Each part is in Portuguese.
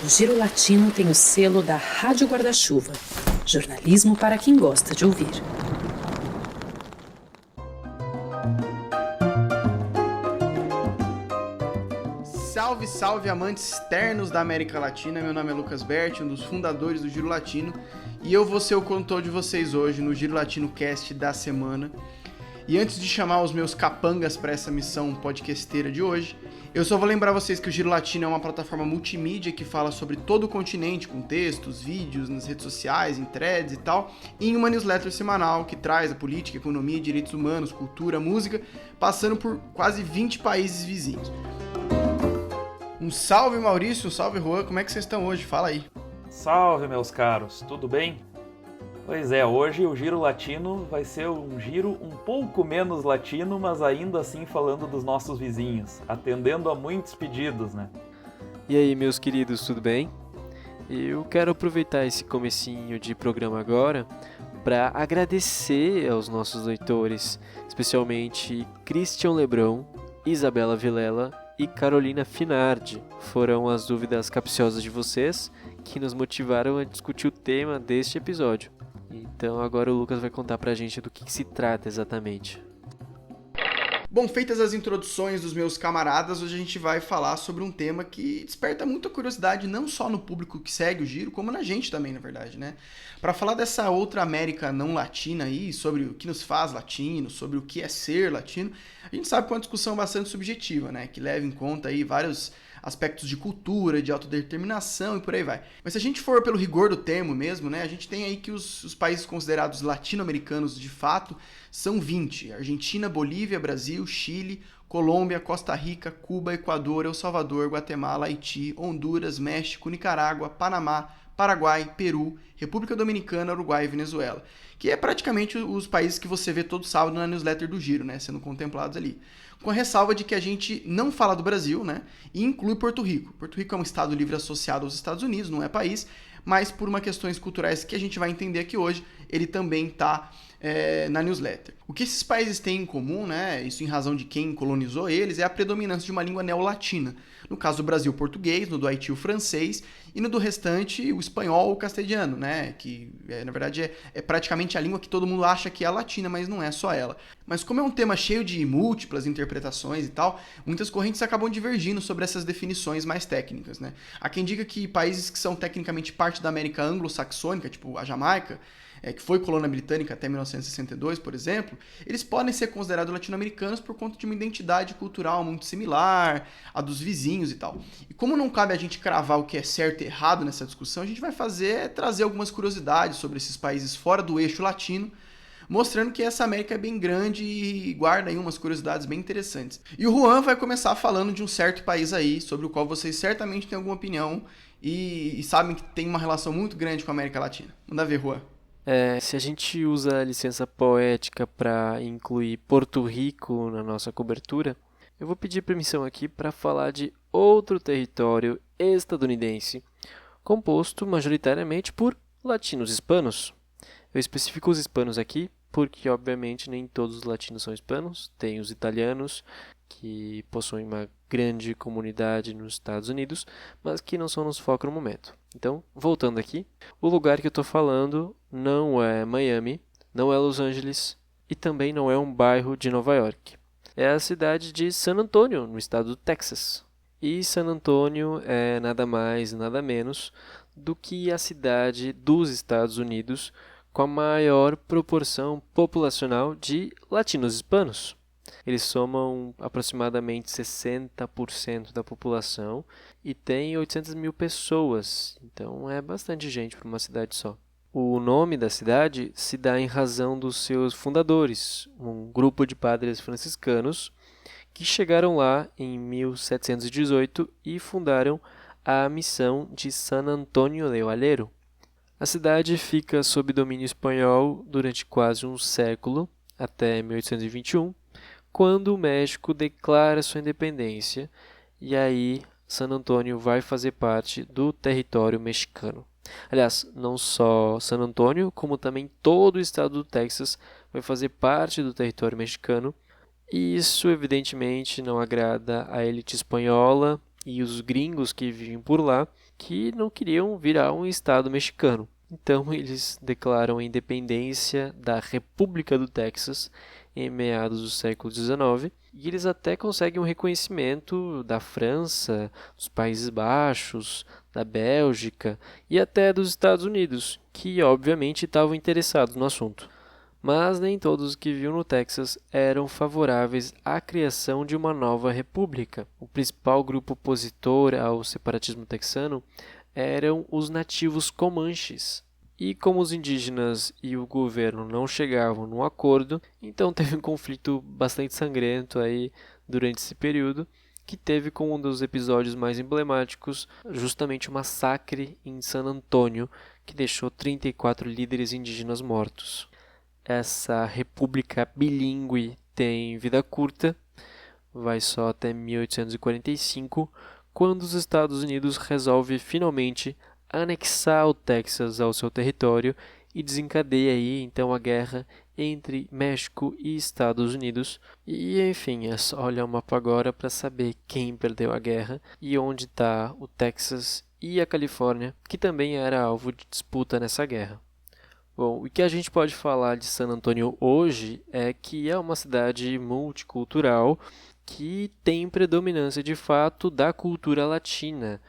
O Giro Latino tem o selo da Rádio Guarda-Chuva. Jornalismo para quem gosta de ouvir. Salve, salve, amantes externos da América Latina. Meu nome é Lucas Berti, um dos fundadores do Giro Latino. E eu vou ser o condutor de vocês hoje no Giro Latino Cast da semana. E antes de chamar os meus capangas para essa missão podcasteira de hoje, eu só vou lembrar vocês que o Giro Latino é uma plataforma multimídia que fala sobre todo o continente, com textos, vídeos, nas redes sociais, em threads e tal, e em uma newsletter semanal que traz a política, economia, direitos humanos, cultura, música, passando por quase 20 países vizinhos. Um salve, Maurício, um salve, Juan, como é que vocês estão hoje? Fala aí. Salve, meus caros, tudo bem? Pois é, hoje o Giro Latino vai ser um giro um pouco menos latino, mas ainda assim falando dos nossos vizinhos, atendendo a muitos pedidos, né? E aí, meus queridos, tudo bem? Eu quero aproveitar esse comecinho de programa agora para agradecer aos nossos leitores, especialmente Christian Lebrão, Isabela Vilela e Carolina Finardi. Foram as dúvidas capciosas de vocês que nos motivaram a discutir o tema deste episódio. Então agora o Lucas vai contar pra gente do que se trata exatamente. Bom, feitas as introduções dos meus camaradas, hoje a gente vai falar sobre um tema que desperta muita curiosidade, não só no público que segue o Giro, como na gente também, na verdade, né? Para falar dessa outra América não latina aí, sobre o que nos faz latinos, sobre o que é ser latino, a gente sabe que é uma discussão bastante subjetiva, né? Que leva em conta aí vários aspectos de cultura, de autodeterminação e por aí vai. Mas se a gente for pelo rigor do termo mesmo, né, a gente tem aí que os países considerados latino-americanos de fato são 20. Argentina, Bolívia, Brasil, Chile, Colômbia, Costa Rica, Cuba, Equador, El Salvador, Guatemala, Haiti, Honduras, México, Nicarágua, Panamá, Paraguai, Peru, República Dominicana, Uruguai e Venezuela. Que é praticamente os países que você vê todo sábado na newsletter do Giro, né, sendo contemplados ali. Com a ressalva de que a gente não fala do Brasil, né, e inclui Porto Rico. Porto Rico é um estado livre associado aos Estados Unidos, não é país, mas por uma questões culturais que a gente vai entender aqui hoje, ele também está na newsletter. O que esses países têm em comum, né, isso em razão de quem colonizou eles, é a predominância de uma língua neolatina. No caso do Brasil, o português, no do Haiti, o francês, e no do restante, o espanhol ou o castelhano, né, que na verdade é praticamente a língua que todo mundo acha que é a latina, mas não é só ela. Mas como é um tema cheio de múltiplas interpretações e tal, muitas correntes acabam divergindo sobre essas definições mais técnicas, né. Há quem diga que países que são tecnicamente parte da América anglo-saxônica, tipo a Jamaica, que foi colônia britânica até 1962, por exemplo, eles podem ser considerados latino-americanos por conta de uma identidade cultural muito similar à dos vizinhos e tal. E como não cabe a gente cravar o que é certo e errado nessa discussão, a gente vai trazer algumas curiosidades sobre esses países fora do eixo latino, mostrando que essa América é bem grande e guarda aí umas curiosidades bem interessantes. E o Juan vai começar falando de um certo país aí, sobre o qual vocês certamente têm alguma opinião e sabem que tem uma relação muito grande com a América Latina. Manda ver, Juan. Se a gente usa a licença poética para incluir Porto Rico na nossa cobertura, eu vou pedir permissão aqui para falar de outro território estadunidense, composto majoritariamente por latinos hispanos. Eu especifico os hispanos aqui porque, obviamente, nem todos os latinos são hispanos. Tem os italianos, que possuem uma grande comunidade nos Estados Unidos, mas que não são nosso foco no momento. Então, voltando aqui, o lugar que eu estou falando não é Miami, não é Los Angeles e também não é um bairro de Nova York. É a cidade de San Antonio, no estado do Texas. E San Antonio é nada mais, nada menos do que a cidade dos Estados Unidos com a maior proporção populacional de latinos hispanos. Eles somam aproximadamente 60% da população e tem 800 mil pessoas, então é bastante gente para uma cidade só. O nome da cidade se dá em razão dos seus fundadores, um grupo de padres franciscanos que chegaram lá em 1718 e fundaram a missão de San Antonio de Valero. A cidade fica sob domínio espanhol durante quase um século, até 1821, quando o México declara sua independência, e aí San Antonio vai fazer parte do território mexicano. Aliás, não só San Antonio, como também todo o estado do Texas vai fazer parte do território mexicano, e isso evidentemente não agrada a elite espanhola e os gringos que vivem por lá que não queriam virar um estado mexicano. Então eles declaram a independência da República do Texas em meados do século XIX e eles até conseguem um reconhecimento da França, dos Países Baixos, da Bélgica e até dos Estados Unidos, que obviamente estavam interessados no assunto. Mas nem todos os que viviam no Texas eram favoráveis à criação de uma nova república. O principal grupo opositor ao separatismo texano eram os nativos comanches. E como os indígenas e o governo não chegavam num acordo, então teve um conflito bastante sangrento aí durante esse período, que teve como um dos episódios mais emblemáticos justamente o massacre em San Antônio, que deixou 34 líderes indígenas mortos. Essa república bilíngue tem vida curta, vai só até 1845, quando os Estados Unidos resolve finalmente anexar o Texas ao seu território e desencadeia aí então a guerra entre México e Estados Unidos. E enfim, é só olhar o mapa agora para saber quem perdeu a guerra e onde está o Texas e a Califórnia, que também era alvo de disputa nessa guerra. Bom, o que a gente pode falar de San Antonio hoje é que é uma cidade multicultural que tem predominância de fato da cultura latina.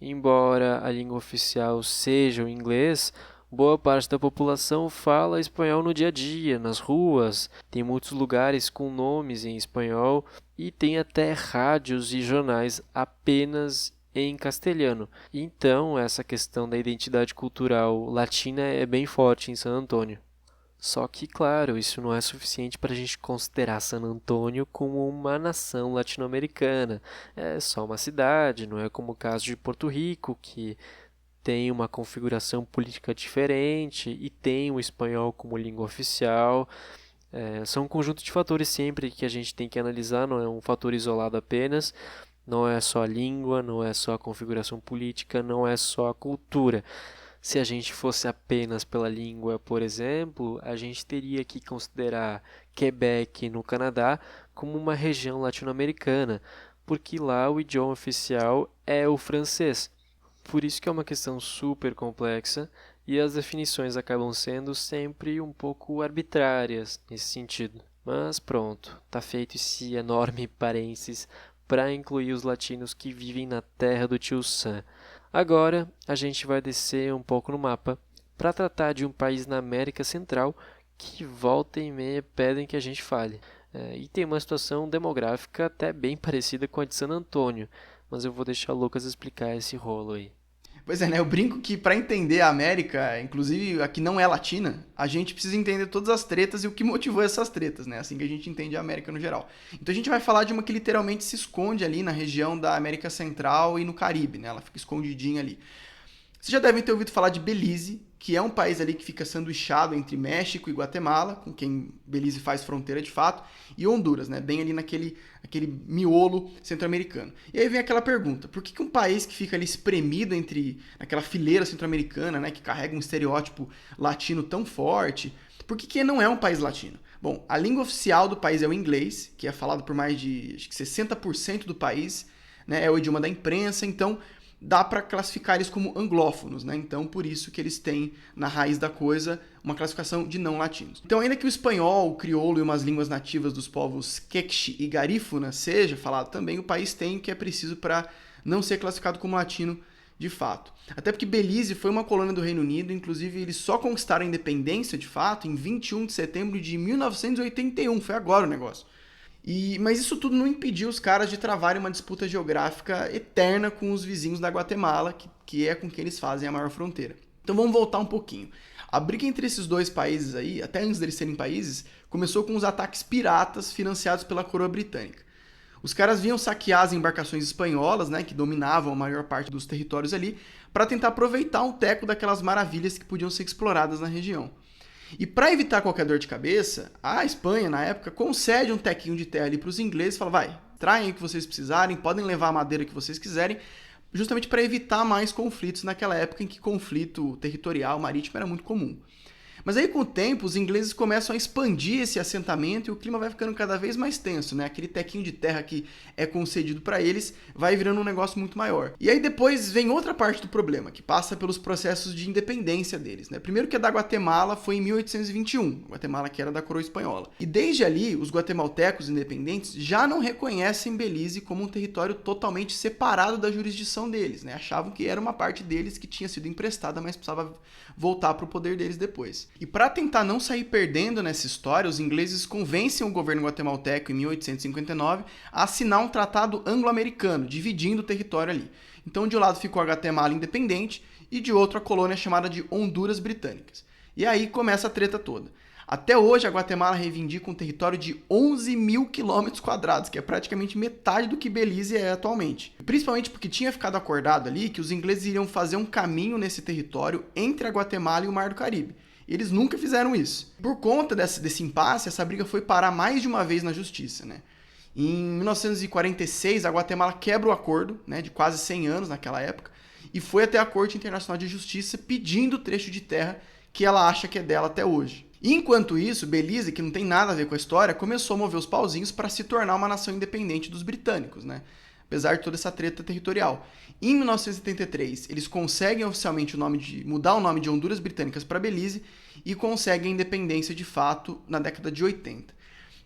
Embora a língua oficial seja o inglês, boa parte da população fala espanhol no dia a dia, nas ruas. Tem muitos lugares com nomes em espanhol e tem até rádios e jornais apenas em castelhano. Então, essa questão da identidade cultural latina é bem forte em San Antônio. Só que, claro, isso não é suficiente para a gente considerar San Antônio como uma nação latino-americana. É só uma cidade, não é como o caso de Porto Rico, que tem uma configuração política diferente e tem o espanhol como língua oficial. São um conjunto de fatores sempre que a gente tem que analisar, não é um fator isolado apenas. Não é só a língua, não é só a configuração política, não é só a cultura. Se a gente fosse apenas pela língua, por exemplo, a gente teria que considerar Quebec, no Canadá, como uma região latino-americana, porque lá o idioma oficial é o francês. Por isso que é uma questão super complexa e as definições acabam sendo sempre um pouco arbitrárias nesse sentido. Mas pronto, tá feito esse enorme parênteses para incluir os latinos que vivem na terra do tio Sam. Agora, a gente vai descer um pouco no mapa para tratar de um país na América Central que volta e meia pedem que a gente fale. E tem uma situação demográfica até bem parecida com a de San Antônio, mas eu vou deixar o Lucas explicar esse rolo aí. Pois é, né? Eu brinco que para entender a América, inclusive a que não é latina, a gente precisa entender todas as tretas e o que motivou essas tretas, né? Assim que a gente entende a América no geral. Então a gente vai falar de uma que literalmente se esconde ali na região da América Central e no Caribe, né? Ela fica escondidinha ali. Vocês já devem ter ouvido falar de Belize, que é um país ali que fica sanduichado entre México e Guatemala, com quem Belize faz fronteira de fato, e Honduras, né? Bem ali naquele miolo centro-americano. E aí vem aquela pergunta, por que um país que fica ali espremido naquela fileira centro-americana, né, que carrega um estereótipo latino tão forte, por que não é um país latino? Bom, a língua oficial do país é o inglês, que é falado por mais de acho que 60% do país, né? É o idioma da imprensa, então dá para classificar eles como anglófonos, né? Então, por isso que eles têm, na raiz da coisa, uma classificação de não latinos. Então, ainda que o espanhol, o crioulo e umas línguas nativas dos povos quechua e garífuna seja falado também, o país tem o que é preciso para não ser classificado como latino de fato. Até porque Belize foi uma colônia do Reino Unido, inclusive eles só conquistaram a independência de fato em 21 de setembro de 1981, foi agora o negócio. Mas isso tudo não impediu os caras de travarem uma disputa geográfica eterna com os vizinhos da Guatemala, que é com quem eles fazem a maior fronteira. Então vamos voltar um pouquinho. A briga entre esses dois países aí, até antes deles serem países, começou com os ataques piratas financiados pela coroa britânica. Os caras vinham saquear as embarcações espanholas, né, que dominavam a maior parte dos territórios ali, para tentar aproveitar um teco daquelas maravilhas que podiam ser exploradas na região. E para evitar qualquer dor de cabeça, a Espanha, na época, concede um tequinho de terra ali para os ingleses e fala, vai, traem o que vocês precisarem, podem levar a madeira que vocês quiserem, justamente para evitar mais conflitos naquela época em que conflito territorial, marítimo era muito comum. Mas aí, com o tempo, os ingleses começam a expandir esse assentamento e o clima vai ficando cada vez mais tenso, né? Aquele tequinho de terra que é concedido para eles vai virando um negócio muito maior. E aí depois vem outra parte do problema, que passa pelos processos de independência deles, né? Primeiro que a da Guatemala foi em 1821, Guatemala que era da coroa espanhola. E desde ali, os guatemaltecos independentes já não reconhecem Belize como um território totalmente separado da jurisdição deles, né? Achavam que era uma parte deles que tinha sido emprestada, mas precisava voltar para o poder deles depois. E para tentar não sair perdendo nessa história, os ingleses convencem o governo guatemalteco em 1859 a assinar um tratado anglo-americano, dividindo o território ali. Então, de um lado ficou a Guatemala independente e de outro a colônia chamada de Honduras Britânicas. E aí começa a treta toda. Até hoje, a Guatemala reivindica um território de 11 mil quilômetros quadrados, que é praticamente metade do que Belize é atualmente. Principalmente porque tinha ficado acordado ali que os ingleses iriam fazer um caminho nesse território entre a Guatemala e o Mar do Caribe. E eles nunca fizeram isso. Por conta desse impasse, essa briga foi parar mais de uma vez na justiça, né? Em 1946, a Guatemala quebra o acordo, né, de quase 100 anos naquela época, e foi até a Corte Internacional de Justiça pedindo o trecho de terra que ela acha que é dela até hoje. E enquanto isso, Belize, que não tem nada a ver com a história, começou a mover os pauzinhos para se tornar uma nação independente dos britânicos, né? Apesar de toda essa treta territorial. Em 1973, eles conseguem oficialmente mudar o nome de Honduras Britânicas para Belize e conseguem a independência de fato na década de 80.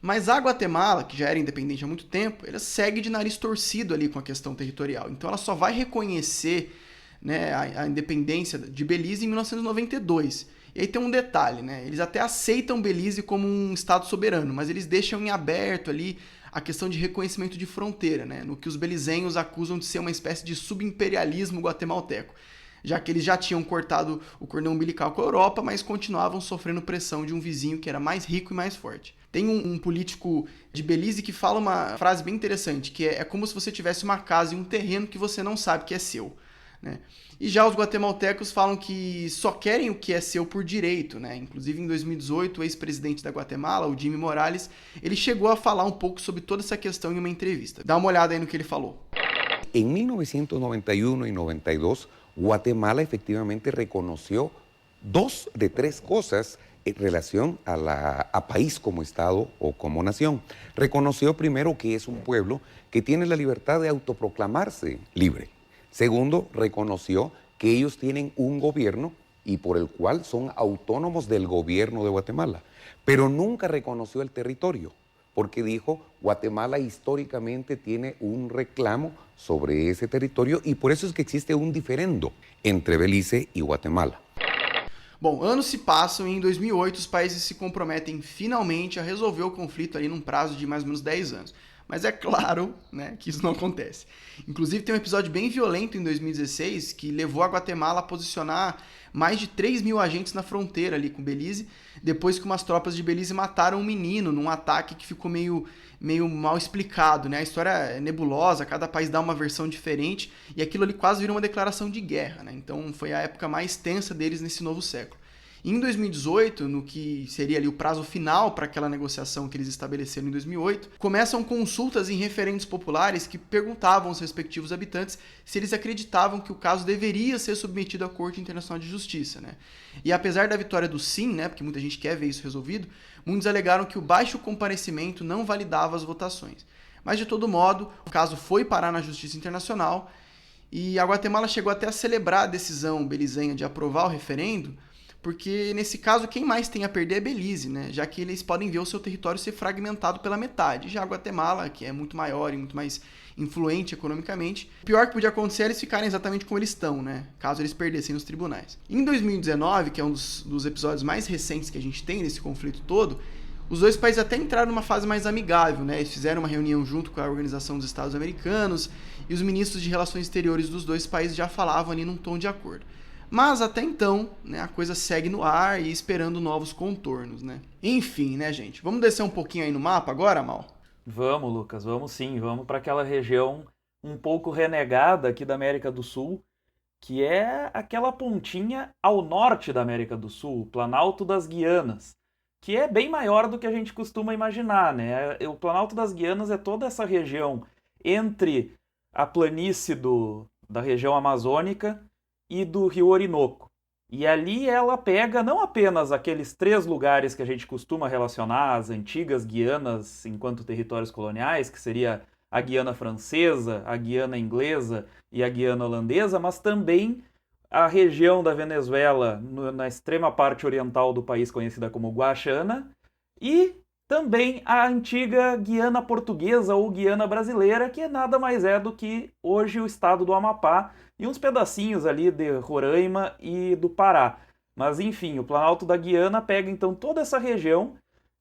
Mas a Guatemala, que já era independente há muito tempo, ela segue de nariz torcido ali com a questão territorial. Então ela só vai reconhecer, né, a independência de Belize em 1992. E aí tem um detalhe, né? Eles até aceitam Belize como um estado soberano, mas eles deixam em aberto ali a questão de reconhecimento de fronteira, né? No que os belizenhos acusam de ser uma espécie de subimperialismo guatemalteco, já que eles já tinham cortado o cordão umbilical com a Europa, mas continuavam sofrendo pressão de um vizinho que era mais rico e mais forte. Tem um político de Belize que fala uma frase bem interessante, que é como se você tivesse uma casa e um terreno que você não sabe que é seu, né? E já os guatemaltecos falam que só querem o que é seu por direito, né? Inclusive, em 2018, o ex-presidente da Guatemala, o Jimmy Morales, ele chegou a falar um pouco sobre toda essa questão em uma entrevista. Dá uma olhada aí no que ele falou. En 1991 y 92, Guatemala efectivamente reconoció 2 de 3 cosas en relación a país como Estado o como nación. Reconoció primero que es un pueblo que tiene la libertad de autoproclamarse libre. Segundo, reconoció que ellos tienen un gobierno y por el cual son autónomos del gobierno de Guatemala, pero nunca reconoció el territorio, porque dijo Guatemala históricamente tiene un reclamo sobre ese territorio y por eso es que existe un diferendo entre Belice y Guatemala. Bom, anos se passam e em 2008 os países se comprometem finalmente a resolver o conflito ali num prazo de mais ou menos 10 anos. Mas é claro, né, que isso não acontece. Inclusive tem um episódio bem violento em 2016 que levou a Guatemala a posicionar mais de 3 mil agentes na fronteira ali com Belize, depois que umas tropas de Belize mataram um menino num ataque que ficou meio mal explicado, né? A história é nebulosa, cada país dá uma versão diferente e aquilo ali quase virou uma declaração de guerra, né? Então foi a época mais tensa deles nesse novo século. Em 2018, no que seria ali o prazo final para aquela negociação que eles estabeleceram em 2008, começam consultas em referendos populares que perguntavam aos respectivos habitantes se eles acreditavam que o caso deveria ser submetido à Corte Internacional de Justiça, né? E apesar da vitória do sim, né, porque muita gente quer ver isso resolvido, muitos alegaram que o baixo comparecimento não validava as votações. Mas de todo modo, o caso foi parar na Justiça Internacional e a Guatemala chegou até a celebrar a decisão belizenha de aprovar o referendo, porque nesse caso quem mais tem a perder é Belize, né? Já que eles podem ver o seu território ser fragmentado pela metade. Já a Guatemala, que é muito maior e muito mais influente economicamente, o pior que podia acontecer é eles ficarem exatamente como eles estão, né? Caso eles perdessem nos tribunais. Em 2019, que é um dos episódios mais recentes que a gente tem nesse conflito todo, os dois países até entraram numa fase mais amigável, né? Eles fizeram uma reunião junto com a Organização dos Estados Americanos e os ministros de Relações Exteriores dos dois países já falavam ali num tom de acordo. Mas até então, né, a coisa segue no ar e esperando novos contornos, né? Enfim, né, gente? Vamos descer um pouquinho aí no mapa agora, Mal? Vamos, Lucas, vamos sim. Vamos para aquela região um pouco renegada aqui da América do Sul, que é aquela pontinha ao norte da América do Sul, o Planalto das Guianas, que é bem maior do que a gente costuma imaginar, né? O Planalto das Guianas é toda essa região entre a planície da região amazônica e do rio Orinoco. E ali ela pega não apenas aqueles 3 lugares que a gente costuma relacionar as antigas Guianas enquanto territórios coloniais, que seria a Guiana Francesa, a Guiana Inglesa e a Guiana Holandesa, mas também a região da Venezuela na extrema parte oriental do país, conhecida como Guaxana, e também a antiga Guiana Portuguesa ou Guiana Brasileira, que nada mais é do que hoje o estado do Amapá e uns pedacinhos ali de Roraima e do Pará. Mas enfim, o Planalto da Guiana pega então toda essa região,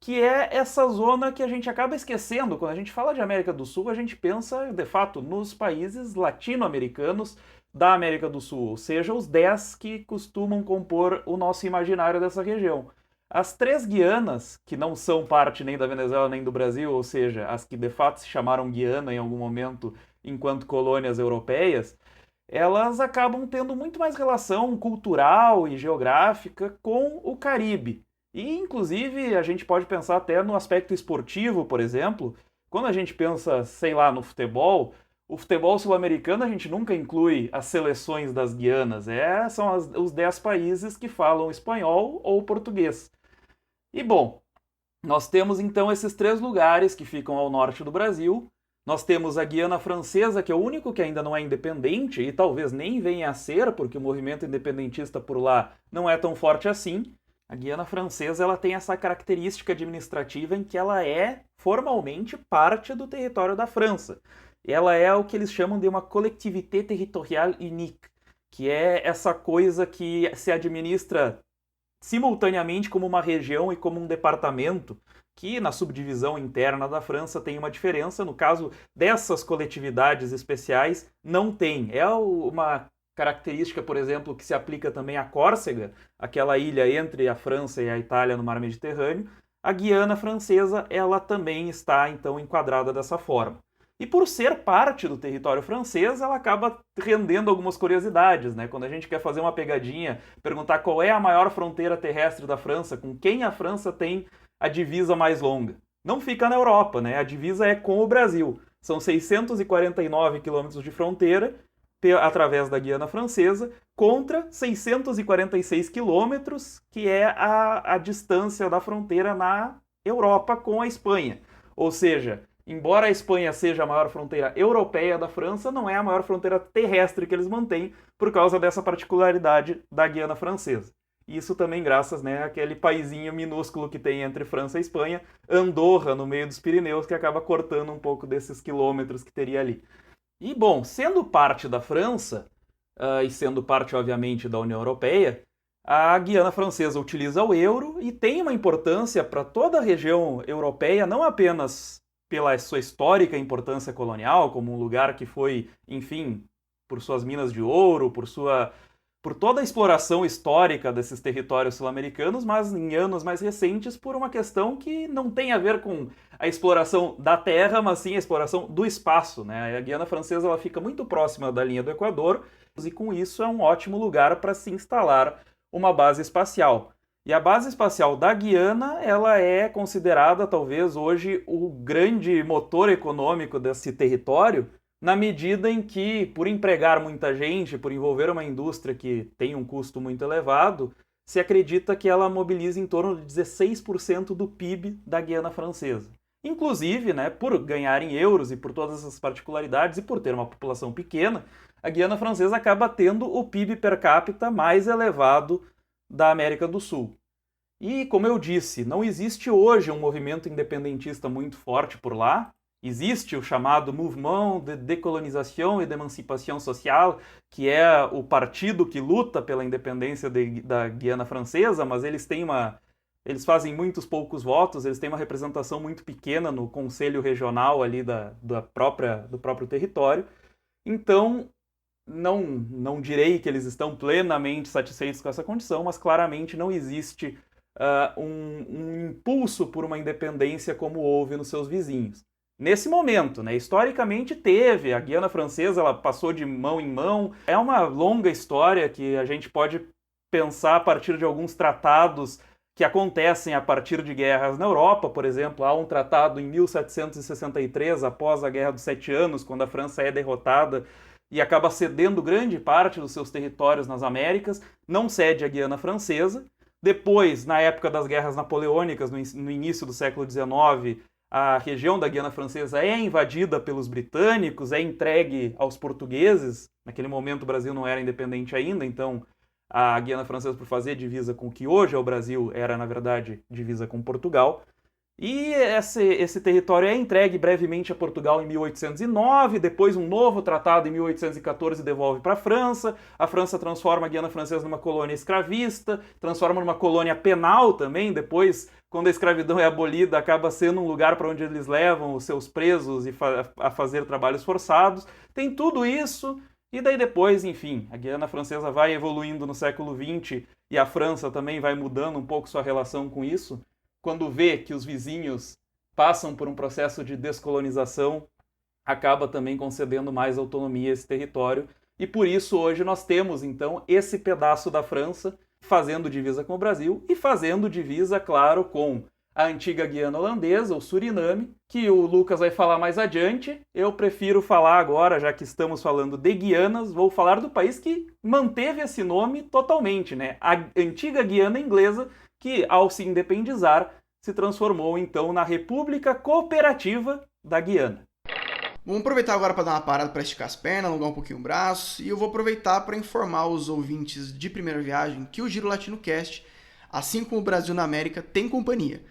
que é essa zona que a gente acaba esquecendo. Quando a gente fala de América do Sul, a gente pensa, de fato, nos países latino-americanos da América do Sul, ou seja, os 10 que costumam compor o nosso imaginário dessa região. As 3 Guianas, que não são parte nem da Venezuela nem do Brasil, ou seja, as que de fato se chamaram Guiana em algum momento enquanto colônias europeias, elas acabam tendo muito mais relação cultural e geográfica com o Caribe. E, inclusive, a gente pode pensar até no aspecto esportivo, por exemplo. Quando a gente pensa, sei lá, no futebol, o futebol sul-americano a gente nunca inclui as seleções das Guianas. São os 10 países que falam espanhol ou português. E, bom, nós temos então esses 3 lugares que ficam ao norte do Brasil. Nós temos a Guiana Francesa, que é o único que ainda não é independente, e talvez nem venha a ser, porque o movimento independentista por lá não é tão forte assim. A Guiana Francesa ela tem essa característica administrativa em que ela é formalmente parte do território da França. Ela é o que eles chamam de uma collectivité territoriale unique, que é essa coisa que se administra simultaneamente como uma região e como um departamento, que na subdivisão interna da França tem uma diferença. No caso dessas coletividades especiais, não tem. É uma característica, por exemplo, que se aplica também à Córcega, aquela ilha entre a França e a Itália no mar Mediterrâneo. A Guiana Francesa, ela também está, então, enquadrada dessa forma. E por ser parte do território francês, ela acaba rendendo algumas curiosidades, né? Quando a gente quer fazer uma pegadinha, perguntar qual é a maior fronteira terrestre da França, com quem a França tem a divisa mais longa. Não fica na Europa, né? A divisa é com o Brasil. São 649 quilômetros de fronteira através da Guiana Francesa, contra 646 quilômetros, que é a distância da fronteira na Europa com a Espanha. Ou seja, embora a Espanha seja a maior fronteira europeia da França, não é a maior fronteira terrestre que eles mantêm por causa dessa particularidade da Guiana Francesa. Isso também graças, né, àquele paizinho minúsculo que tem entre França e Espanha, Andorra, no meio dos Pirineus, que acaba cortando um pouco desses quilômetros que teria ali. E, bom, sendo parte da França, e sendo parte, obviamente, da União Europeia, a Guiana Francesa utiliza o euro e tem uma importância para toda a região europeia, não apenas pela sua histórica importância colonial, como um lugar que foi, enfim, por suas minas de ouro, por toda a exploração histórica desses territórios sul-americanos, mas em anos mais recentes por uma questão que não tem a ver com a exploração da terra, mas sim a exploração do espaço, né? A Guiana Francesa ela fica muito próxima da linha do Equador e com isso é um ótimo lugar para se instalar uma base espacial. E a base espacial da Guiana, ela é considerada talvez hoje o grande motor econômico desse território, na medida em que, por empregar muita gente, por envolver uma indústria que tem um custo muito elevado, se acredita que ela mobiliza em torno de 16% do PIB da Guiana Francesa. Inclusive, né, por ganhar em euros e por todas essas particularidades e por ter uma população pequena, a Guiana Francesa acaba tendo o PIB per capita mais elevado da América do Sul. E, como eu disse, não existe hoje um movimento independentista muito forte por lá. Existe o chamado Mouvement de Décolonisation et d'Émancipation Sociale, que é o partido que luta pela independência da Guiana Francesa, mas eles fazem muitos poucos votos, eles têm uma representação muito pequena no conselho regional ali do próprio território. Então, não direi que eles estão plenamente satisfeitos com essa condição, mas claramente não existe um impulso por uma independência como houve nos seus vizinhos. Nesse momento, né, historicamente teve, a Guiana Francesa ela passou de mão em mão, é uma longa história que a gente pode pensar a partir de alguns tratados que acontecem a partir de guerras na Europa. Por exemplo, há um tratado em 1763, após a Guerra dos 7 Anos, quando a França é derrotada e acaba cedendo grande parte dos seus territórios nas Américas, não cede a Guiana Francesa. Depois, na época das guerras napoleônicas, no início do século XIX, a região da Guiana Francesa é invadida pelos britânicos, é entregue aos portugueses. Naquele momento o Brasil não era independente ainda, então a Guiana Francesa, por fazer divisa com o que hoje é o Brasil, era, na verdade, divisa com Portugal. E esse território é entregue brevemente a Portugal em 1809, depois um novo tratado em 1814 devolve para a França transforma a Guiana Francesa numa colônia escravista, transforma numa colônia penal também, depois, quando a escravidão é abolida, acaba sendo um lugar para onde eles levam os seus presos a fazer trabalhos forçados. Tem tudo isso, e daí depois, enfim, a Guiana Francesa vai evoluindo no século XX e a França também vai mudando um pouco sua relação com isso. Quando vê que os vizinhos passam por um processo de descolonização, acaba também concedendo mais autonomia a esse território. E por isso hoje nós temos, então, esse pedaço da França fazendo divisa com o Brasil e fazendo divisa, claro, com a antiga Guiana Holandesa, o Suriname, que o Lucas vai falar mais adiante. Eu prefiro falar agora, já que estamos falando de Guianas, vou falar do país que manteve esse nome totalmente, né? A antiga Guiana Inglesa, que, ao se independizar, se transformou, então, na República Cooperativa da Guiana. Vamos aproveitar agora para dar uma parada para esticar as pernas, alongar um pouquinho o braço, e eu vou aproveitar para informar os ouvintes de primeira viagem que o Giro Latino Cast, assim como o Brasil na América, tem companhia.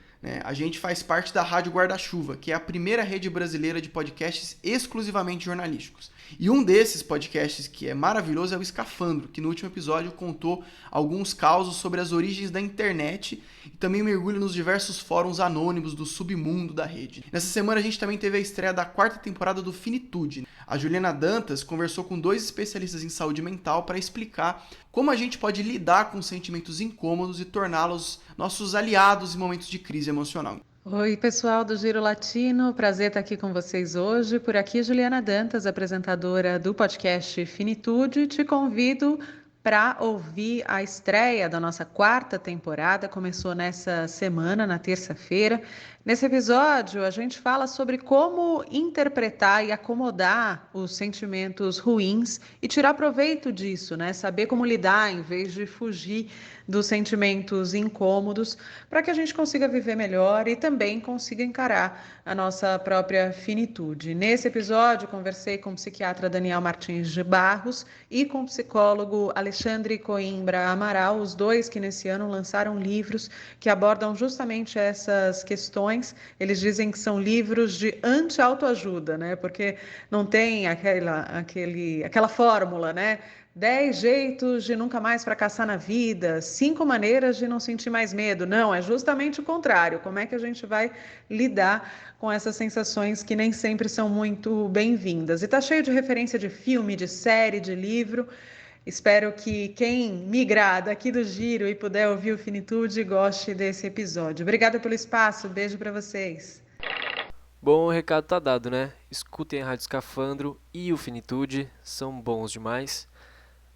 A gente faz parte da Rádio Guarda-Chuva, que é a primeira rede brasileira de podcasts exclusivamente jornalísticos. E um desses podcasts que é maravilhoso é o Escafandro, que no último episódio contou alguns causos sobre as origens da internet e também mergulha nos diversos fóruns anônimos do submundo da rede. Nessa semana a gente também teve a estreia da 4ª temporada do Finitude. A Juliana Dantas conversou com 2 especialistas em saúde mental para explicar como a gente pode lidar com sentimentos incômodos e torná-los nossos aliados em momentos de crise emocional. Oi, pessoal do Giro Latino, prazer estar aqui com vocês hoje. Por aqui, Juliana Dantas, apresentadora do podcast Finitude. Te convido para ouvir a estreia da nossa 4ª temporada, começou nessa semana, na terça-feira. Nesse episódio, a gente fala sobre como interpretar e acomodar os sentimentos ruins e tirar proveito disso, né? Saber como lidar em vez de fugir dos sentimentos incômodos, para que a gente consiga viver melhor e também consiga encarar a nossa própria finitude. Nesse episódio, conversei com o psiquiatra Daniel Martins de Barros e com o psicólogo Alexandre Coimbra Amaral, os 2 que nesse ano lançaram livros que abordam justamente essas questões. Eles dizem que são livros de anti-autoajuda, né? Porque não tem aquela fórmula, né? 10 jeitos de nunca mais fracassar na vida, 5 maneiras de não sentir mais medo. Não, é justamente o contrário. Como é que a gente vai lidar com essas sensações que nem sempre são muito bem-vindas? E tá cheio de referência de filme, de série, de livro. Espero que quem migrar daqui do Giro e puder ouvir o Finitude goste desse episódio. Obrigada pelo espaço, beijo para vocês. Bom, o recado tá dado, né? Escutem a Rádio Escafandro e o Finitude, são bons demais.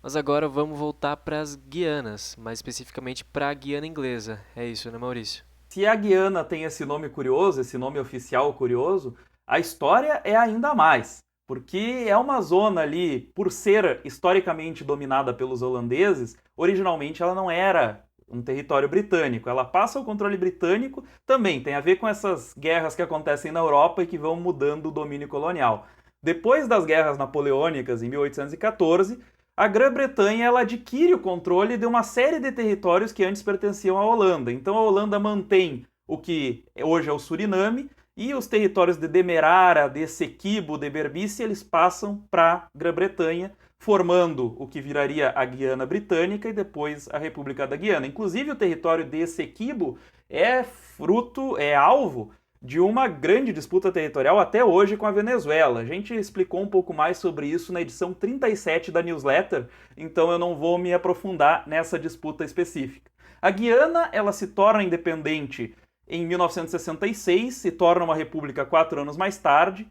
Mas agora vamos voltar para as Guianas, mais especificamente para a Guiana Inglesa. É isso, né, Maurício? Se a Guiana tem esse nome curioso, esse nome oficial curioso, a história é ainda mais. Porque é uma zona ali, por ser historicamente dominada pelos holandeses, originalmente ela não era um território britânico. Ela passa ao controle britânico, também tem a ver com essas guerras que acontecem na Europa e que vão mudando o domínio colonial. Depois das guerras napoleônicas, em 1814, a Grã-Bretanha ela adquire o controle de uma série de territórios que antes pertenciam à Holanda. Então a Holanda mantém o que hoje é o Suriname, e os territórios de Demerara, de Essequibo, de Berbice, eles passam para a Grã-Bretanha, formando o que viraria a Guiana Britânica e depois a República da Guiana. Inclusive o território de Essequibo é alvo de uma grande disputa territorial até hoje com a Venezuela. A gente explicou um pouco mais sobre isso na edição 37 da newsletter, então eu não vou me aprofundar nessa disputa específica. A Guiana ela se torna independente em 1966, se torna uma república 4 anos mais tarde,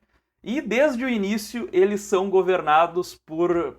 E desde o início eles são governados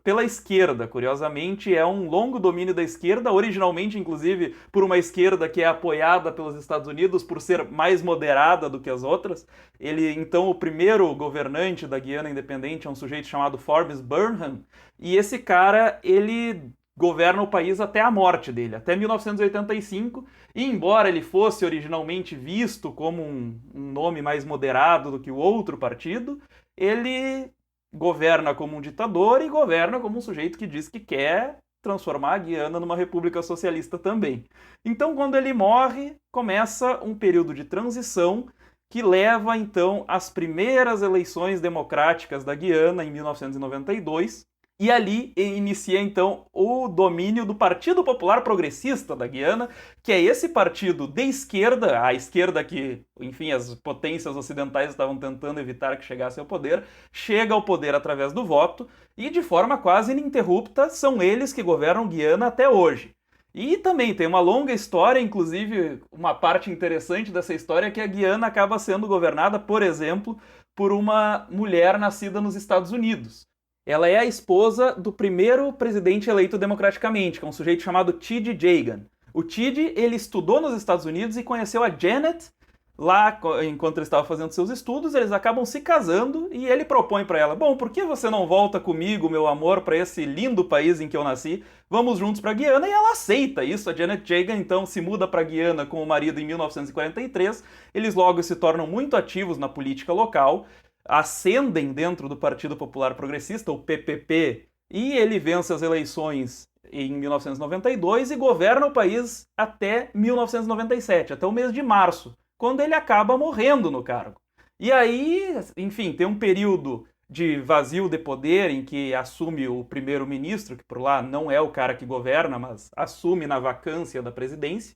pela esquerda, curiosamente é um longo domínio da esquerda, originalmente inclusive por uma esquerda que é apoiada pelos Estados Unidos por ser mais moderada do que as outras. Então o primeiro governante da Guiana Independente é um sujeito chamado Forbes Burnham, e esse cara, ele governa o país até a morte dele, até 1985, e embora ele fosse originalmente visto como um nome mais moderado do que o outro partido, ele governa como um ditador e governa como um sujeito que diz que quer transformar a Guiana numa república socialista também. Então, quando ele morre, começa um período de transição que leva, então, às primeiras eleições democráticas da Guiana, em 1992, e ali inicia, então, o domínio do Partido Popular Progressista da Guiana, que é esse partido de esquerda, a esquerda que, enfim, as potências ocidentais estavam tentando evitar que chegasse ao poder, chega ao poder através do voto, e de forma quase ininterrupta são eles que governam Guiana até hoje. E também tem uma longa história, inclusive uma parte interessante dessa história é que a Guiana acaba sendo governada, por exemplo, por uma mulher nascida nos Estados Unidos. Ela é a esposa do primeiro presidente eleito democraticamente, que é um sujeito chamado T.D. Jagan. O T.D., ele estudou nos Estados Unidos e conheceu a Janet lá, enquanto ele estava fazendo seus estudos, eles acabam se casando e ele propõe para ela, bom, por que você não volta comigo, meu amor, para esse lindo país em que eu nasci? Vamos juntos para Guiana, e ela aceita isso. A Janet Jagan, então, se muda para Guiana com o marido em 1943, eles logo se tornam muito ativos na política local, ascendem dentro do Partido Popular Progressista, o PPP, e ele vence as eleições em 1992 e governa o país até 1997, até o mês de março, quando ele acaba morrendo no cargo. E aí, enfim, tem um período de vazio de poder em que assume o primeiro-ministro, que por lá não é o cara que governa, mas assume na vacância da presidência,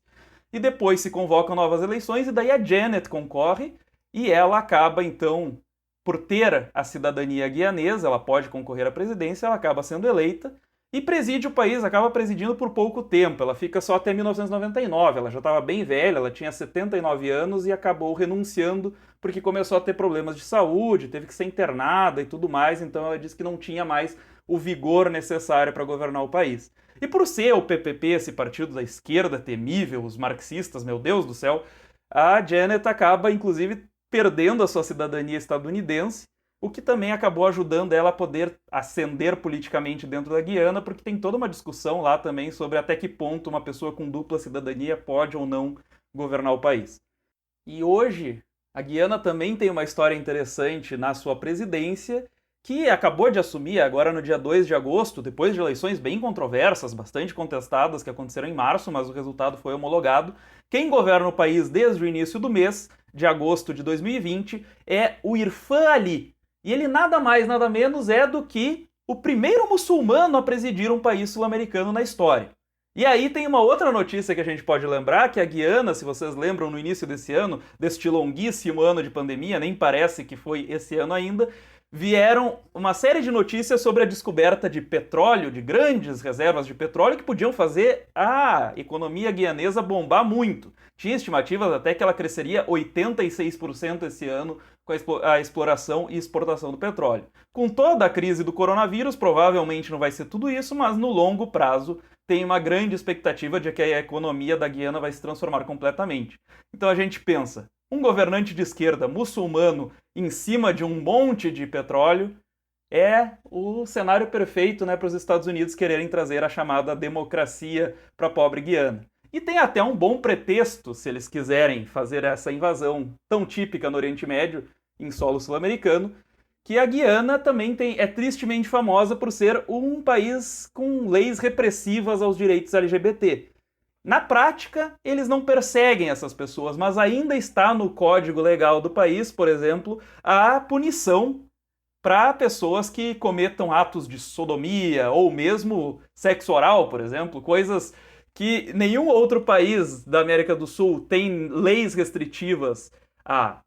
e depois se convocam novas eleições, e daí a Janet concorre, e ela acaba, então, por ter a cidadania guianesa, ela pode concorrer à presidência, ela acaba sendo eleita e preside o país, acaba presidindo por pouco tempo. Ela fica só até 1999, ela já estava bem velha, ela tinha 79 anos e acabou renunciando porque começou a ter problemas de saúde, teve que ser internada e tudo mais, então ela disse que não tinha mais o vigor necessário para governar o país. E por ser o PPP, esse partido da esquerda temível, os marxistas, meu Deus do céu, a Janet acaba, inclusive, perdendo a sua cidadania estadunidense, o que também acabou ajudando ela a poder ascender politicamente dentro da Guiana, porque tem toda uma discussão lá também sobre até que ponto uma pessoa com dupla cidadania pode ou não governar o país. E hoje, a Guiana também tem uma história interessante na sua presidência, que acabou de assumir agora no dia 2 de agosto, depois de eleições bem controversas, bastante contestadas, que aconteceram em março, mas o resultado foi homologado. Quem governa o país desde o início do mês, de agosto de 2020, é o Irfan Ali. E ele nada mais, nada menos é do que o primeiro muçulmano a presidir um país sul-americano na história. E aí tem uma outra notícia que a gente pode lembrar, que a Guiana, se vocês lembram no início desse ano, deste longuíssimo ano de pandemia, nem parece que foi esse ano ainda, vieram uma série de notícias sobre a descoberta de petróleo, de grandes reservas de petróleo que podiam fazer a economia guianesa bombar muito. Tinha estimativas até que ela cresceria 86% esse ano com a exploração e exportação do petróleo. Com toda a crise do coronavírus, provavelmente não vai ser tudo isso, mas no longo prazo tem uma grande expectativa de que a economia da Guiana vai se transformar completamente. Então a gente pensa, um governante de esquerda muçulmano em cima de um monte de petróleo é o cenário perfeito, né, para os Estados Unidos quererem trazer a chamada democracia para a pobre Guiana. E tem até um bom pretexto, se eles quiserem fazer essa invasão tão típica no Oriente Médio, em solo sul-americano, que a Guiana também é tristemente famosa por ser um país com leis repressivas aos direitos LGBT. Na prática, eles não perseguem essas pessoas, mas ainda está no código legal do país, por exemplo, a punição para pessoas que cometam atos de sodomia ou mesmo sexo oral, por exemplo, coisas que nenhum outro país da América do Sul tem leis restritivas a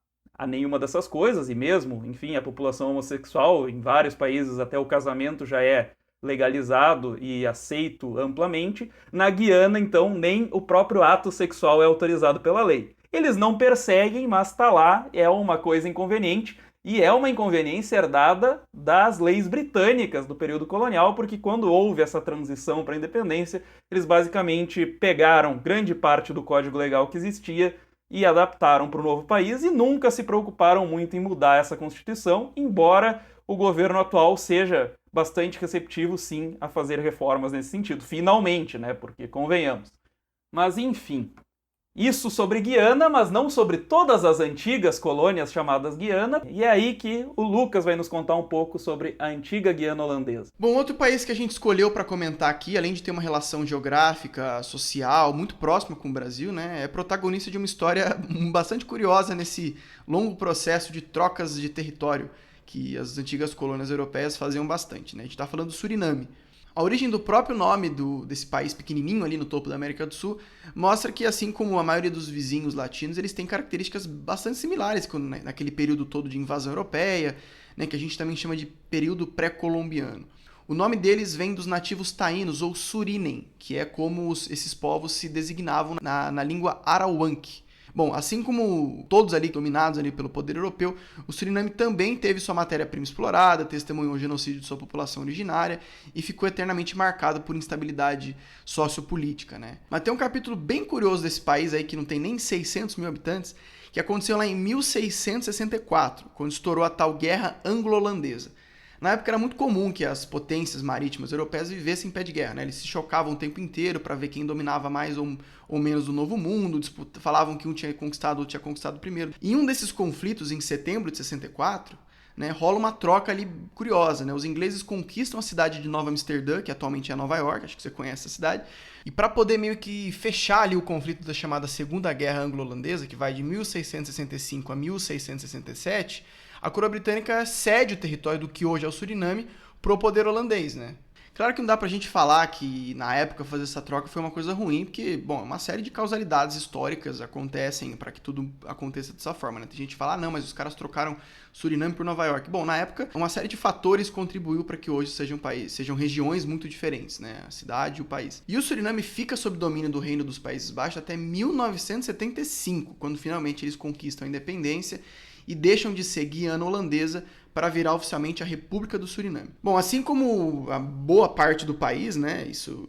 nenhuma dessas coisas, e mesmo, enfim, a população homossexual, em vários países até o casamento já é legalizado e aceito amplamente. Na Guiana, então, nem o próprio ato sexual é autorizado pela lei. Eles não perseguem, mas tá lá, é uma coisa inconveniente, E é uma inconveniência herdada das leis britânicas do período colonial, porque quando houve essa transição para a independência, eles basicamente pegaram grande parte do código legal que existia e adaptaram para o novo país e nunca se preocuparam muito em mudar essa Constituição, embora o governo atual seja bastante receptivo, sim, a fazer reformas nesse sentido. Finalmente, né? Porque convenhamos. Mas, enfim, isso sobre Guiana, mas não sobre todas as antigas colônias chamadas Guiana. E é aí que o Lucas vai nos contar um pouco sobre a antiga Guiana holandesa. Bom, outro país que a gente escolheu para comentar aqui, além de ter uma relação geográfica, social, muito próxima com o Brasil, né, é protagonista de uma história bastante curiosa nesse longo processo de trocas de território que as antigas colônias europeias faziam bastante, né? A gente está falando do Suriname. A origem do próprio nome desse país pequenininho ali no topo da América do Sul mostra que, assim como a maioria dos vizinhos latinos, eles têm características bastante similares naquele período todo de invasão europeia, né, que a gente também chama de período pré-colombiano. O nome deles vem dos nativos taínos, ou Surinem, que é como esses povos se designavam na língua Arawank. Bom, assim como todos ali dominados ali pelo poder europeu, o Suriname também teve sua matéria-prima explorada, testemunhou o genocídio de sua população originária e ficou eternamente marcado por instabilidade sociopolítica, né? Mas tem um capítulo bem curioso desse país aí, que não tem nem 600 mil habitantes, que aconteceu lá em 1664, quando estourou a tal Guerra Anglo-Holandesa. Na época era muito comum que as potências marítimas europeias vivessem em pé de guerra, né? Eles se chocavam o tempo inteiro para ver quem dominava mais ou menos o Novo Mundo, falavam que um tinha conquistado primeiro. E em um desses conflitos, em setembro de 64, né, rola uma troca ali curiosa, né? Os ingleses conquistam a cidade de Nova Amsterdã, que atualmente é Nova York, acho que você conhece essa cidade, e para poder meio que fechar ali o conflito da chamada Segunda Guerra Anglo-Holandesa, que vai de 1665 a 1667, a coroa britânica cede o território do que hoje é o Suriname pro poder holandês, né? Claro que não dá pra gente falar que na época fazer essa troca foi uma coisa ruim, porque, bom, uma série de causalidades históricas acontecem para que tudo aconteça dessa forma, né? Tem gente que fala, não, mas os caras trocaram Suriname por Nova York. Bom, na época, uma série de fatores contribuiu para que hoje sejam regiões muito diferentes, né? A cidade e o país. E o Suriname fica sob domínio do Reino dos Países Baixos até 1975, quando finalmente eles conquistam a independência e deixam de ser Guiana holandesa para virar oficialmente a República do Suriname. Bom, assim como a boa parte do país, né, isso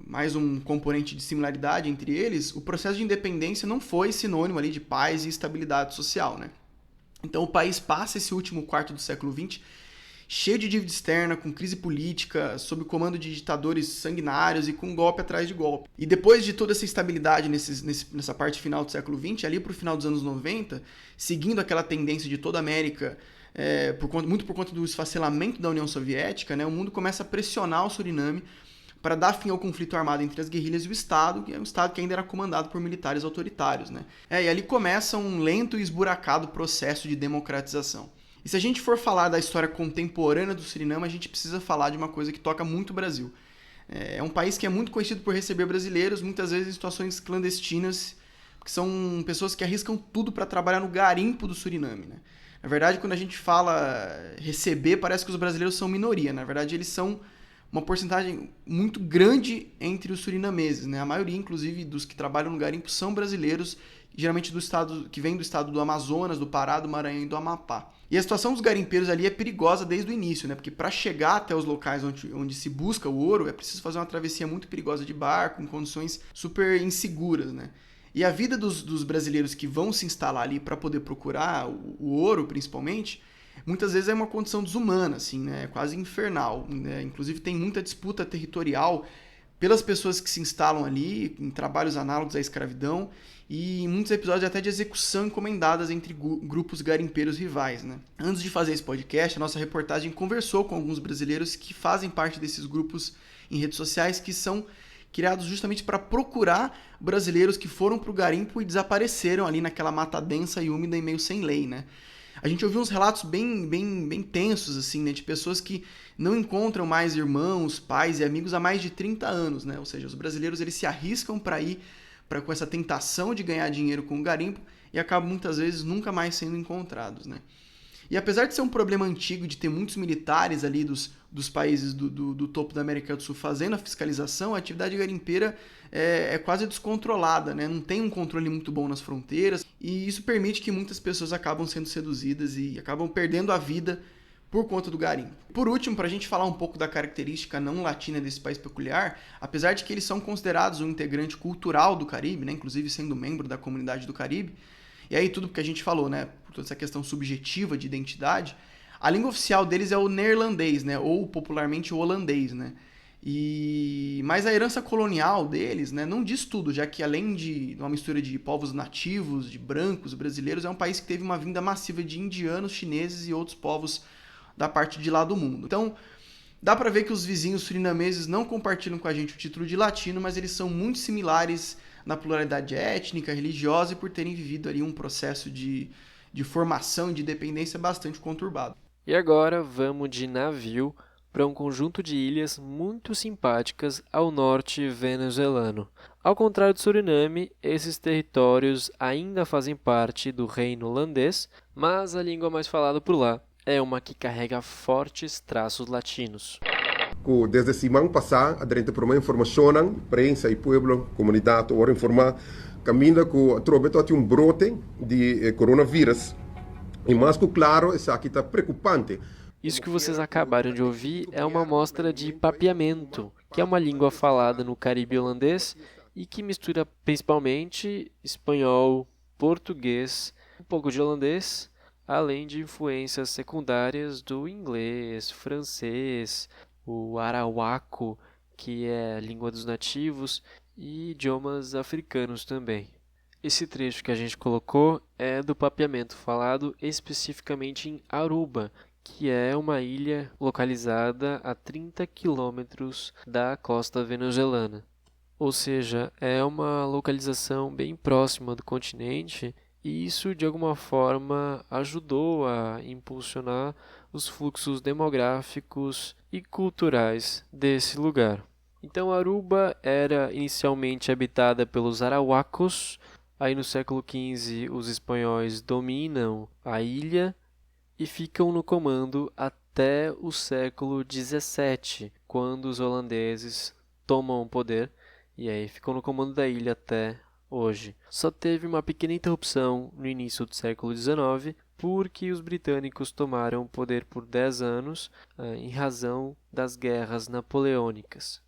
mais um componente de similaridade entre eles, o processo de independência não foi sinônimo ali de paz e estabilidade social, né? Então o país passa esse último quarto do século XX cheio de dívida externa, com crise política, sob o comando de ditadores sanguinários e com golpe atrás de golpe. E depois de toda essa instabilidade nessa parte final do século XX, ali para o final dos anos 90, seguindo aquela tendência de toda a América, muito por conta do esfacelamento da União Soviética, né, o mundo começa a pressionar o Suriname para dar fim ao conflito armado entre as guerrilhas e o Estado, que é um Estado que ainda era comandado por militares autoritários, né? E ali começa um lento e esburacado processo de democratização. E se a gente for falar da história contemporânea do Suriname, a gente precisa falar de uma coisa que toca muito o Brasil. É um país que é muito conhecido por receber brasileiros, muitas vezes em situações clandestinas, que são pessoas que arriscam tudo para trabalhar no garimpo do Suriname, né? Na verdade, quando a gente fala receber, parece que os brasileiros são minoria. Na verdade, eles são uma porcentagem muito grande entre os surinameses, né? A maioria, inclusive, dos que trabalham no garimpo são brasileiros, geralmente que vem do estado do Amazonas, do Pará, do Maranhão e do Amapá. E a situação dos garimpeiros ali é perigosa desde o início, né? Porque para chegar até os locais onde se busca o ouro, é preciso fazer uma travessia muito perigosa de barco, em condições super inseguras, né? E a vida dos brasileiros que vão se instalar ali para poder procurar o ouro, principalmente, muitas vezes é uma condição desumana, assim, né? É quase infernal, né? Inclusive tem muita disputa territorial pelas pessoas que se instalam ali, em trabalhos análogos à escravidão, e em muitos episódios até de execução encomendadas entre grupos garimpeiros rivais, né? Antes de fazer esse podcast, a nossa reportagem conversou com alguns brasileiros que fazem parte desses grupos em redes sociais, que são criados justamente para procurar brasileiros que foram para o garimpo e desapareceram ali naquela mata densa e úmida e meio sem lei, né? A gente ouviu uns relatos bem tensos, assim, né? De pessoas que não encontram mais irmãos, pais e amigos há mais de 30 anos, né? Ou seja, os brasileiros eles se arriscam para ir com essa tentação de ganhar dinheiro com o garimpo e acabam muitas vezes nunca mais sendo encontrados, né? E apesar de ser um problema antigo, de ter muitos militares ali dos países do topo da América do Sul fazendo a fiscalização, a atividade garimpeira é quase descontrolada, né? Não tem um controle muito bom nas fronteiras, e isso permite que muitas pessoas acabam sendo seduzidas e acabam perdendo a vida por conta do garimpo. Por último, para a gente falar um pouco da característica não latina desse país peculiar, apesar de que eles são considerados um integrante cultural do Caribe, né? Inclusive sendo membro da comunidade do Caribe, e aí tudo que a gente falou, né? Por toda essa questão subjetiva de identidade, a língua oficial deles é o neerlandês, né? Ou popularmente o holandês, né? Mas a herança colonial deles, né, não diz tudo, já que além de uma mistura de povos nativos, de brancos, brasileiros, é um país que teve uma vinda massiva de indianos, chineses e outros povos da parte de lá do mundo. Então, dá para ver que os vizinhos surinameses não compartilham com a gente o título de latino, mas eles são muito similares na pluralidade étnica, religiosa e por terem vivido ali um processo de formação e de dependência bastante conturbado. E agora vamos de navio para um conjunto de ilhas muito simpáticas ao norte venezuelano. Ao contrário do Suriname, esses territórios ainda fazem parte do reino holandês, mas a língua mais falada por lá é uma que carrega fortes traços latinos. Desde semana passada, a gente promete informação, prensa e povo, comunidade, hora informar, caminha com trovete um brote de coronavírus. E mais que claro, isso aqui está preocupante. Isso que vocês acabaram de ouvir é uma amostra de papiamento, que é uma língua falada no Caribe holandês e que mistura principalmente espanhol, português, um pouco de holandês, além de influências secundárias do inglês, francês, o arauaco, que é a língua dos nativos, e idiomas africanos também. Esse trecho que a gente colocou é do papiamento falado especificamente em Aruba, que é uma ilha localizada a 30 quilômetros da costa venezuelana. Ou seja, é uma localização bem próxima do continente e isso de alguma forma ajudou a impulsionar os fluxos demográficos e culturais desse lugar. Então Aruba era inicialmente habitada pelos arauacos, aí no século XV os espanhóis dominam a ilha e ficam no comando até o século XVII, quando os holandeses tomam o poder e aí ficam no comando da ilha até hoje. Só teve uma pequena interrupção no início do século XIX, porque os britânicos tomaram o poder por 10 anos em razão das guerras napoleônicas.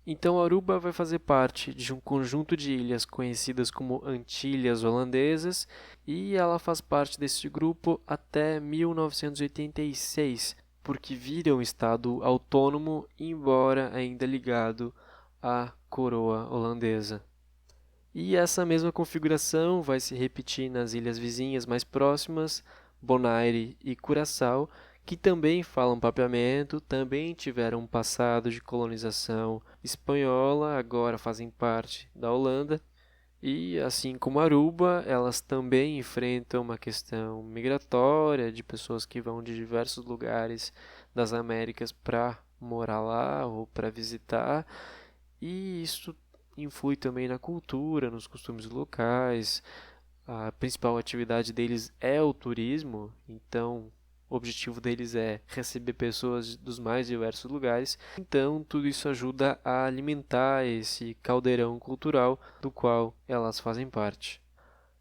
Então Aruba vai fazer parte de um conjunto de ilhas conhecidas como Antilhas Holandesas e ela faz parte desse grupo até 1986, porque vira um estado autônomo, embora ainda ligado à coroa holandesa. E essa mesma configuração vai se repetir nas ilhas vizinhas mais próximas, Bonaire e Curaçao, que também falam papiamento, também tiveram um passado de colonização espanhola, agora fazem parte da Holanda. E, assim como Aruba, elas também enfrentam uma questão migratória de pessoas que vão de diversos lugares das Américas para morar lá ou para visitar. E isso influi também na cultura, nos costumes locais. A principal atividade deles é o turismo, então o objetivo deles é receber pessoas dos mais diversos lugares. Então tudo isso ajuda a alimentar esse caldeirão cultural do qual elas fazem parte.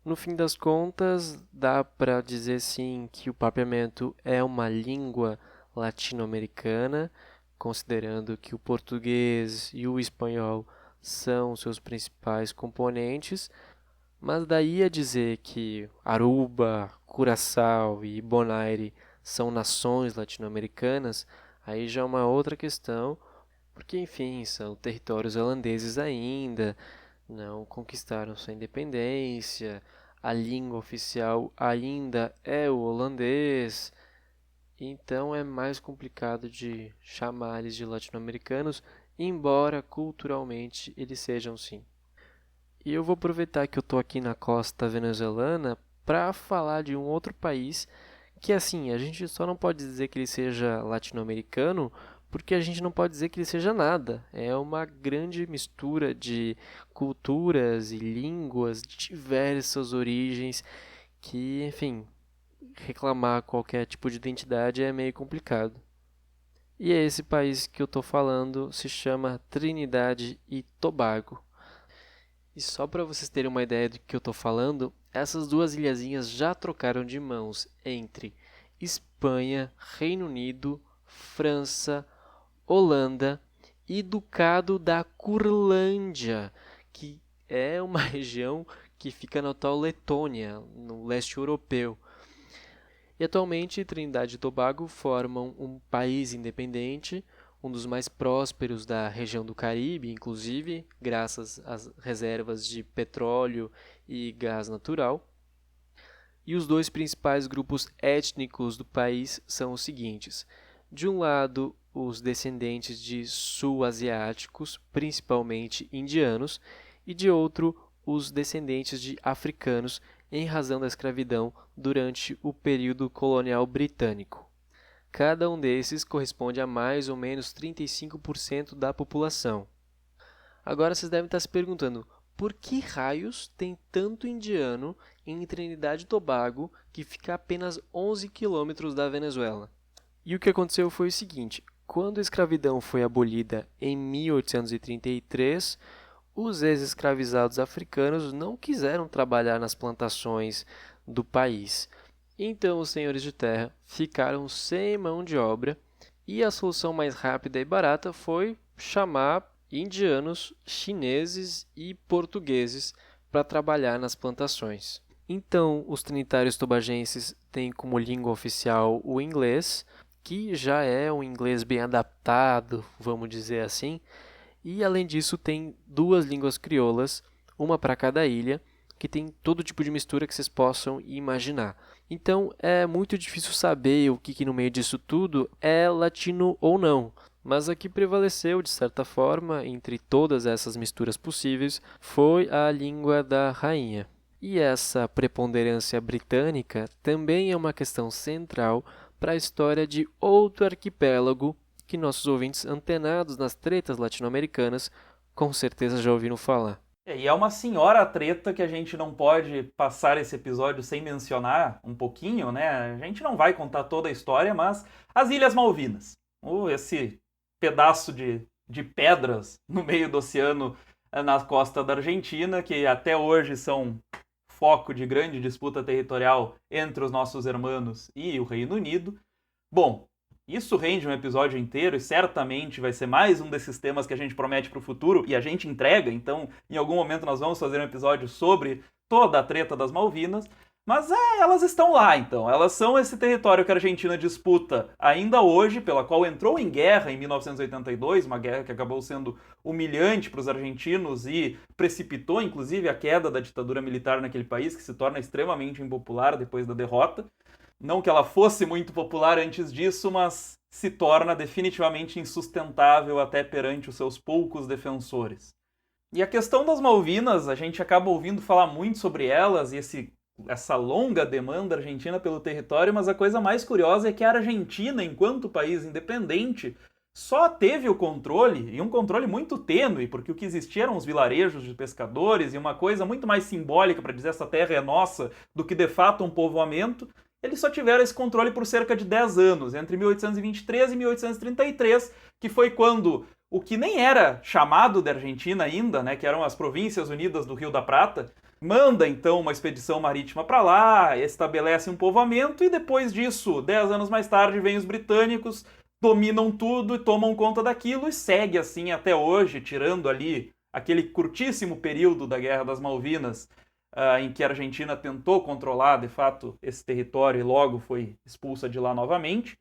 No fim das contas, dá para dizer sim que o papiamento é uma língua latino-americana, considerando que o português e o espanhol são seus principais componentes, mas daí a dizer que Aruba, Curaçao e Bonaire são nações latino-americanas, aí já é uma outra questão, porque enfim, são territórios holandeses ainda, não conquistaram sua independência, a língua oficial ainda é o holandês, então é mais complicado de chamar eles de latino-americanos, embora culturalmente eles sejam sim. E eu vou aproveitar que eu estou aqui na costa venezuelana para falar de um outro país que, assim, a gente só não pode dizer que ele seja latino-americano porque a gente não pode dizer que ele seja nada. É uma grande mistura de culturas e línguas de diversas origens que, enfim, reclamar qualquer tipo de identidade é meio complicado. E esse país que eu estou falando se chama Trinidade e Tobago. E só para vocês terem uma ideia do que eu estou falando, essas duas ilhazinhas já trocaram de mãos entre Espanha, Reino Unido, França, Holanda e Ducado da Curlândia, que é uma região que fica na atual Letônia, no leste europeu. E atualmente Trinidade e Tobago formam um país independente, um dos mais prósperos da região do Caribe, inclusive, graças às reservas de petróleo e gás natural. E os dois principais grupos étnicos do país são os seguintes. De um lado, os descendentes de sul-asiáticos, principalmente indianos, e de outro, os descendentes de africanos, em razão da escravidão durante o período colonial britânico. Cada um desses corresponde a mais ou menos 35% da população. Agora vocês devem estar se perguntando, por que raios tem tanto indiano em Trinidade e Tobago, que fica a apenas 11 quilômetros da Venezuela? E o que aconteceu foi o seguinte, quando a escravidão foi abolida em 1833, os ex-escravizados africanos não quiseram trabalhar nas plantações do país. Então os senhores de terra ficaram sem mão de obra e a solução mais rápida e barata foi chamar indianos, chineses e portugueses para trabalhar nas plantações. Então os trinitários tobagenses têm como língua oficial o inglês, que já é um inglês bem adaptado, vamos dizer assim, e além disso tem duas línguas crioulas, uma para cada ilha, que tem todo tipo de mistura que vocês possam imaginar. Então é muito difícil saber o que no meio disso tudo é latino ou não, mas a que prevaleceu de certa forma entre todas essas misturas possíveis foi a língua da rainha. E essa preponderância britânica também é uma questão central para a história de outro arquipélago que nossos ouvintes antenados nas tretas latino-americanas com certeza já ouviram falar. E é uma senhora treta que a gente não pode passar esse episódio sem mencionar um pouquinho, né? A gente não vai contar toda a história, mas as Ilhas Malvinas. Esse pedaço de pedras no meio do oceano na costa da Argentina, que até hoje são foco de grande disputa territorial entre os nossos irmãos e o Reino Unido. Bom, isso rende um episódio inteiro e certamente vai ser mais um desses temas que a gente promete para o futuro e a gente entrega, então em algum momento nós vamos fazer um episódio sobre toda a treta das Malvinas, mas elas estão lá então, elas são esse território que a Argentina disputa ainda hoje, pela qual entrou em guerra em 1982, uma guerra que acabou sendo humilhante para os argentinos e precipitou inclusive a queda da ditadura militar naquele país, que se torna extremamente impopular depois da derrota. Não que ela fosse muito popular antes disso, mas se torna definitivamente insustentável até perante os seus poucos defensores. E a questão das Malvinas, a gente acaba ouvindo falar muito sobre elas e essa longa demanda argentina pelo território, mas a coisa mais curiosa é que a Argentina, enquanto país independente, só teve o controle, e um controle muito tênue, porque o que existia eram os vilarejos de pescadores e uma coisa muito mais simbólica para dizer essa terra é nossa do que de fato um povoamento. Eles só tiveram esse controle por cerca de 10 anos, entre 1823 e 1833, que foi quando o que nem era chamado de Argentina ainda, né, que eram as Províncias Unidas do Rio da Prata, manda então uma expedição marítima para lá, estabelece um povoamento e depois disso, 10 anos mais tarde, vêm os britânicos, dominam tudo e tomam conta daquilo e segue assim até hoje, tirando ali aquele curtíssimo período da Guerra das Malvinas, em que a Argentina tentou controlar, de fato, esse território e logo foi expulsa de lá novamente,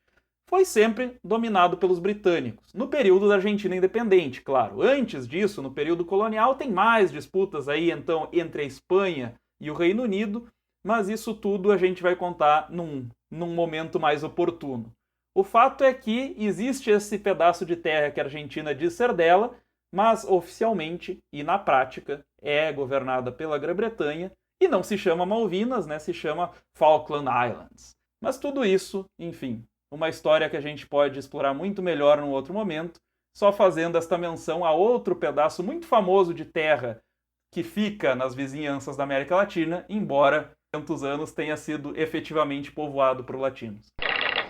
foi sempre dominado pelos britânicos. No período da Argentina independente, claro. Antes disso, no período colonial, tem mais disputas aí, então, entre a Espanha e o Reino Unido, mas isso tudo a gente vai contar num momento mais oportuno. O fato é que existe esse pedaço de terra que a Argentina diz ser dela, mas oficialmente e na prática é governada pela Grã-Bretanha e não se chama Malvinas, né? Se chama Falkland Islands. Mas tudo isso, enfim, uma história que a gente pode explorar muito melhor num outro momento, só fazendo esta menção a outro pedaço muito famoso de terra que fica nas vizinhanças da América Latina, embora anos tenha sido efetivamente povoado por latinos.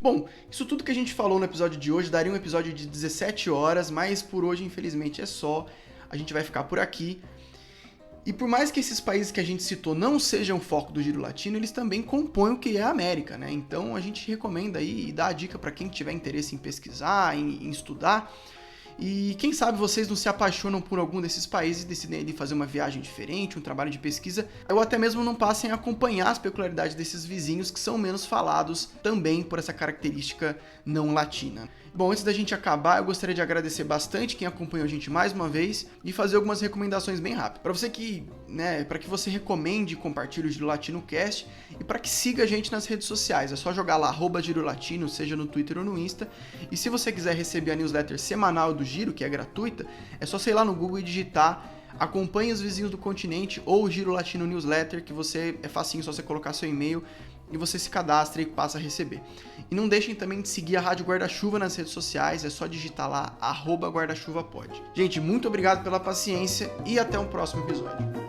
Bom, isso tudo que a gente falou no episódio de hoje daria um episódio de 17 horas, mas por hoje, infelizmente, é só. A gente vai ficar por aqui. E por mais que esses países que a gente citou não sejam foco do Giro Latino, eles também compõem o que é a América, né? Então a gente recomenda aí e dá a dica para quem tiver interesse em pesquisar, em estudar. E quem sabe vocês não se apaixonam por algum desses países e decidem fazer uma viagem diferente, um trabalho de pesquisa, ou até mesmo não passem a acompanhar as peculiaridades desses vizinhos que são menos falados também por essa característica não latina. Bom, antes da gente acabar, eu gostaria de agradecer bastante quem acompanhou a gente mais uma vez e fazer algumas recomendações bem rápidas. Para você para que você recomende e compartilhe o Giro Latino Cast e para que siga a gente nas redes sociais. É só jogar lá @Giro Latino, seja no Twitter ou no Insta. E se você quiser receber a newsletter semanal do Giro, que é gratuita, é só você ir lá no Google e digitar Acompanhe os Vizinhos do Continente ou o Giro Latino Newsletter, que é facinho, só você colocar seu e-mail e você se cadastra e passa a receber. E não deixem também de seguir a Rádio Guarda-Chuva nas redes sociais, é só digitar lá @guardachuvapod. Gente, muito obrigado pela paciência e até um próximo episódio.